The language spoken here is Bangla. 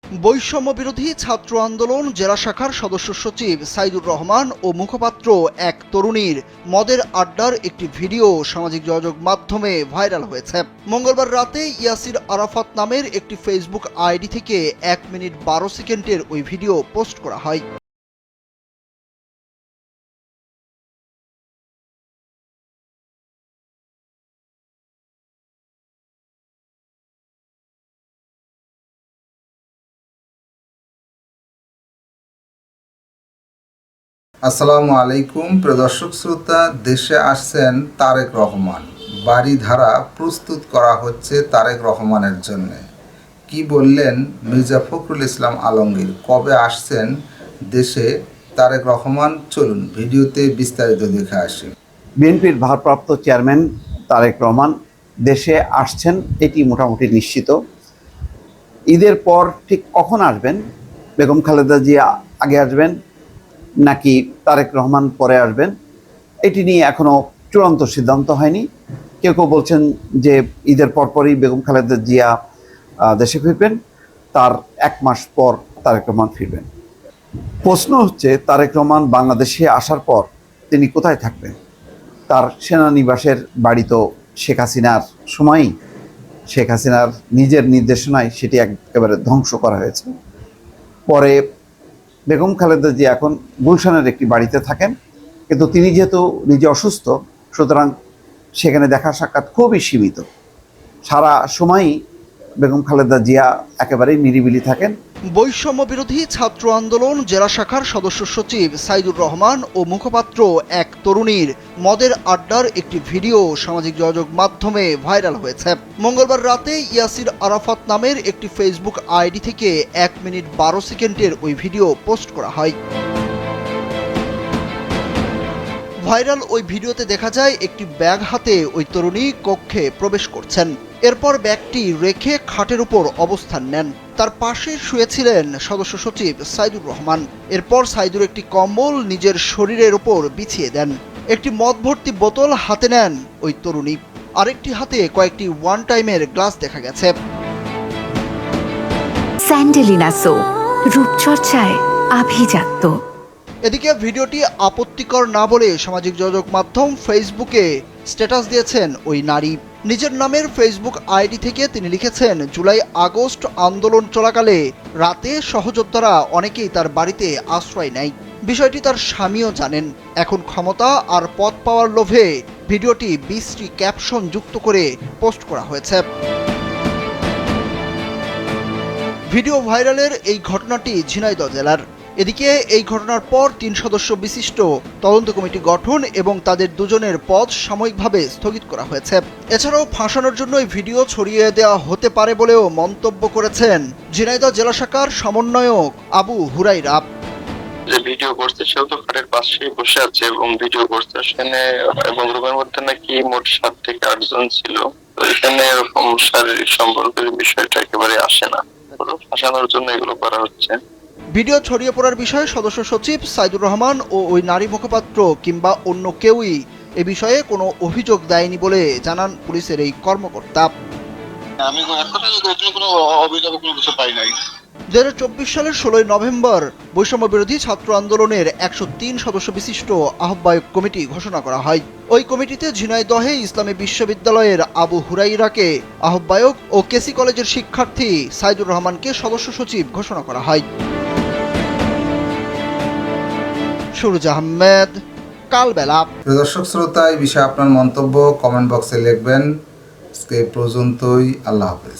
বৈষম্য বিরোধী ছাত্র আন্দোলন জেলা শাখার সদস্য সচিব সাইদুর রহমান ও মুখপাত্র এক তরুণীর মদের আড্ডার একটি ভিডিও সামাজিক যোগাযোগ মাধ্যমে ভাইরাল হয়েছে। মঙ্গলবার রাতে ইয়াসির আরাফাত নামের একটি ফেসবুক আইডি থেকে 1 মিনিট 12 সেকেন্ডের ওই ভিডিও পোস্ট করা হয়। আসসালামু আলাইকুম প্রিয় দর্শক শ্রোতা। দেশে আসছেন তারেক রহমান, বাড়িধারা প্রস্তুত করা হচ্ছে তারেক রহমানের জন্য। কি বললেন মির্জা ফখরুল ইসলাম আলমগীর, কবে আসছেন দেশে তারেক রহমান, চলুন ভিডিওতে বিস্তারিত দেখে আসি। বিএনপির ভারপ্রাপ্ত চেয়ারম্যান তারেক রহমান দেশে আসছেন এটি মোটামুটি নিশ্চিত। ঈদের পর ঠিক কখন আসবেন, বেগম খালেদা জিয়া আগে আসবেন নাকি তারেক রহমান পরে আসবেন, এটি নিয়ে এখনও চূড়ান্ত সিদ্ধান্ত হয়নি। কেউ কেউ বলছেন যে ঈদের পরপরই বেগম খালেদা জিয়া দেশে ফিরবেন, তার 1 মাস পর তারেক রহমান ফিরবেন। প্রশ্ন হচ্ছে তারেক রহমান বাংলাদেশে আসার পর তিনি কোথায় থাকবেন? তার সেনানিবাসের বাড়ি তো শেখ হাসিনার সময়ই, শেখ হাসিনার নিজের নির্দেশনায় সেটি একেবারে ধ্বংস করা হয়েছে। পরে বেগম খালেদা জিয়া এখন গুলশানের একটি বাড়িতে থাকেন, কিন্তু তিনি যেহেতু নিজে অসুস্থ, সুতরাং সেখানে দেখা সাক্ষাৎ খুবই সীমিত। সারা সময়ই বেগম খালেদা জিয়া একেবারেই নিরিবিলি থাকেন। বৈষম্য বিরোধী ছাত্র আন্দোলন জেলা শাখার সদস্য সচিব সাইদুর রহমান ও মুখপাত্র এক তরুণীর মদের আড্ডার একটি ভিডিও সামাজিক যোগাযোগ মাধ্যমে ভাইরাল হয়েছে। মঙ্গলবার রাতে ইয়াসির আরাফাত নামের একটি ফেসবুক আইডি থেকে 1 মিনিট 12 সেকেন্ডের ওই ভিডিও পোস্ট করা হয়। ভাইরাল ওই ভিডিওতে দেখা যায় একটি ব্যাগ হাতে ওই তরুণী কক্ষে প্রবেশ করছেন। এরপর ব্যাগটি রেখে খাটের উপর অবস্থান নেন। তার পাশে শুয়েছিলেন সদস্য সচিব সাইদুর রহমান। এরপর সাইদুর একটি কম্বল নিজের শরীরের উপর বিছিয়ে দেন। একটি মদ ভর্তি বোতল হাতে নেন ওই তরুণী। আরেকটি হাতে কয়েকটি ওয়ান টাইমের গ্লাস দেখা গেছে। স্যান্ডেলিনা সো, রূপচর্চায় আভিজাত্য। এদিকে ভিডিওটি আপত্তিকর না বলে সামাজিক যোগাযোগ মাধ্যম ফেসবুকে স্ট্যাটাস দিয়েছেন ওই নারী। নিজের নামের ফেসবুক আইডি থেকে তিনি লিখেছেন, জুলাই আগস্ট আন্দোলন চলাকালে রাতে সহযোদ্ধারা অনেকেই তার বাড়িতে আশ্রয় নেয়। বিষয়টি তার স্বামীও জানেন। এখন ক্ষমতা আর পদ পাওয়ার লোভে ভিডিওটি বিশ্রী ক্যাপশন যুক্ত করে পোস্ট করা হয়েছে। ভিডিও ভাইরালের এই ঘটনাটি ঝিনাইদহ জেলার। এদিকে এই ঘটনার পর 3 সদস্য বিশিষ্ট তদন্ত কমিটি গঠন এবং তাদের দুজনের পদ সাময়িকভাবে স্থগিত করা হয়েছে। এছাড়াও ফাঁসানোর জন্য এই ভিডিও ছড়িয়ে দেওয়া হতে পারে বলেও মন্তব্য করেছেন ঝিনাইদহ জেলা শাখার সমন্বয়ক আবু হুরাইরা। যে ভিডিও করছে সেও তো খাটের পাশে বসে আছে এবং ভিডিও করছে সেখানে, এবং রুমের মধ্যে নাকি মোট 7 থেকে 8 জন ছিল। তো এখানে এরকম শারীরিক সম্পর্কের বিষয়টা একেবারে আসে না, ফাঁসানোর জন্য এগুলো করা হচ্ছে। ভিডিও ছড়িয়ে পড়ার বিষয়ে সদস্য সচিব সাইদুর রহমান ও ওই নারী মুখপাত্র কিংবা অন্য কেউই এ বিষয়ে কোনো অভিযোগ দেয়নি বলে জানান পুলিশের এই কর্মকর্তা। আমি কোনো অভিযোগ কোনো কিছু পাই নাই। 2024 সালের 16 নভেম্বর বৈষম্য বিরোধী ছাত্র আন্দোলনের 103 সদস্য বিশিষ্ট আহ্বায়ক কমিটি ঘোষণা করা হয়। ওই কমিটিতে ঝিনাইদহে ইসলামী বিশ্ববিদ্যালয়ের আবু হুরাইরাকে আহ্বায়ক ও কেসি কলেজের শিক্ষার্থী সাইদুর রহমানকে সদস্য সচিব ঘোষণা করা হয়। সুরজ আহমেদ, কালবেলা। দর্শক শ্রোতা, এই বিষয়ে আপনার মন্তব্য কমেন্ট বক্সে লিখবেন। আজকে পর্যন্তই, আল্লাহ হাফেজ।